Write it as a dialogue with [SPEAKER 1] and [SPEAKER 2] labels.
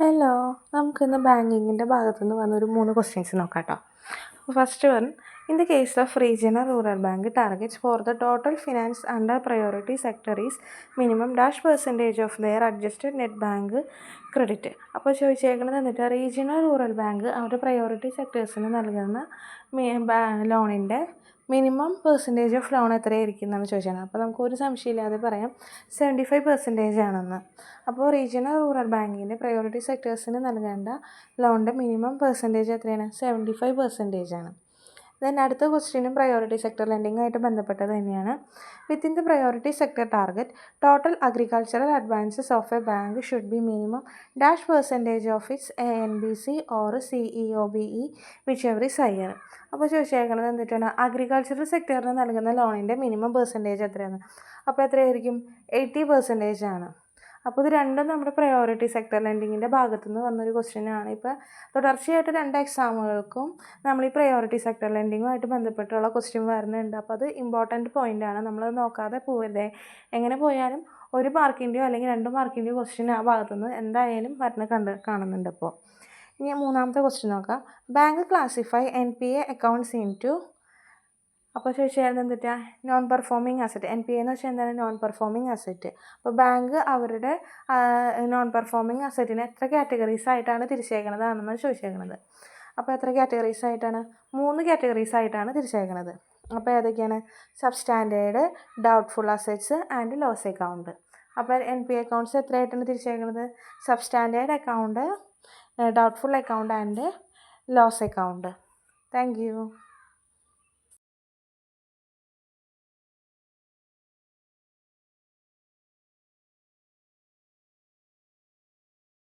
[SPEAKER 1] Hello, നമുക്കിന്ന് ബാങ്കിങ്ങിൻ്റെ ഭാഗത്തു നിന്ന് വന്നൊരു 3 ക്വസ്റ്റ്യൻസ് നോക്കാം കേട്ടോ. First one, in the case of regional rural bank targets for the total finance under priority sector is minimum dash percentage of their adjusted net bank credit. അപ്പോൾ ചോദിച്ചേക്കുന്നത് എന്നിട്ട് regional rural bank അവരുടെ priority സെക്ടേഴ്സിന് നൽകുന്ന ലോണിൻ്റെ minimum percentage of loan എത്രയായിരിക്കും എന്നാണ് ചോദിച്ചത്. അപ്പോൾ നമുക്ക് ഒരു സംശയമില്ലാതെ പറയാം 75% ആണെന്ന്. അപ്പോൾ റീജിയണൽ റൂറൽ ബാങ്കിൻ്റെ പ്രയോറിറ്റി സെക്ടേഴ്സിന് നൽകേണ്ട ലോണിൻ്റെ മിനിമം പെർസെൻറ്റേജ് എത്രയാണ്? 75% ആണ്. ദെൻ അടുത്ത ക്വസ്റ്റ്യനും പ്രയോറിറ്റി സെക്ടർ ലെൻഡിങ്ങുമായിട്ട് ബന്ധപ്പെട്ടത് തന്നെയാണ്. Within the priority sector target total agricultural advances of A bank should be minimum dash percentage of its ANBC or CEOBE which ever is higher. അപ്പോൾ ചോദിച്ചേക്കുന്നത് എന്തിട്ടാണ്? Agricultural സെക്ടറിന് നൽകുന്ന ലോണിൻ്റെ minimum percentage എത്രയാണ്? അപ്പോൾ എത്രയായിരിക്കും? 80% ആണ്. അപ്പോൾ ഇത് രണ്ടും നമ്മുടെ പ്രയോറിറ്റി സെക്ടർ ലെൻഡിങ്ങിൻ്റെ ഭാഗത്തുനിന്ന് വന്നൊരു ക്വസ്റ്റ്യനാണ്. ഇപ്പോൾ തുടർച്ചയായിട്ട് 2 എക്സാമുകൾക്കും നമ്മൾ ഈ പ്രയോറിറ്റി സെക്ടർ ലെൻഡിങ്ങുമായിട്ട് ബന്ധപ്പെട്ടുള്ള ക്വസ്റ്റ്യൻ വരുന്നുണ്ട്. അപ്പോൾ അത് ഇമ്പോർട്ടൻറ്റ് പോയിൻ്റാണ്, നമ്മളത് നോക്കാതെ പോവല്ലേ. എങ്ങനെ പോയാലും 1 മാർക്കിൻ്റെയോ അല്ലെങ്കിൽ 2 മാർക്കിൻ്റെയോ ക്വസ്റ്റ്യൻ ആ ഭാഗത്തുനിന്ന് എന്തായാലും കാണുന്നുണ്ട്. അപ്പോൾ ഇനി മൂന്നാമത്തെ ക്വസ്റ്റ്യൻ നോക്കാം. Bank classify NPA accounts into. അപ്പോൾ ചോദിച്ചാൽ എന്തിട്ടാ? Non performing asset. NPA എന്ന് വെച്ചാൽ എന്താണ്? Non performing asset. അപ്പോൾ ബാങ്ക് അവരുടെ നോൺ പെർഫോമിംഗ് അസറ്റിനെ എത്ര കാറ്റഗറീസ് ആയിട്ടാണ് തിരിച്ചേക്കണതാണെന്ന് ചോദിച്ചേക്കണത്. അപ്പോൾ എത്ര കാറ്റഗറീസ് ആയിട്ടാണ്? 3 കാറ്റഗറീസ് ആയിട്ടാണ് തിരിച്ചേക്കണത്. അപ്പോൾ ഏതൊക്കെയാണ്? Substandard, doubtful assets and loss account. അപ്പോൾ NPA അക്കൗണ്ട്സ് എത്രയായിട്ടാണ് തിരിച്ചേക്കണത്? Substandard account, doubtful account and loss account. Thank U.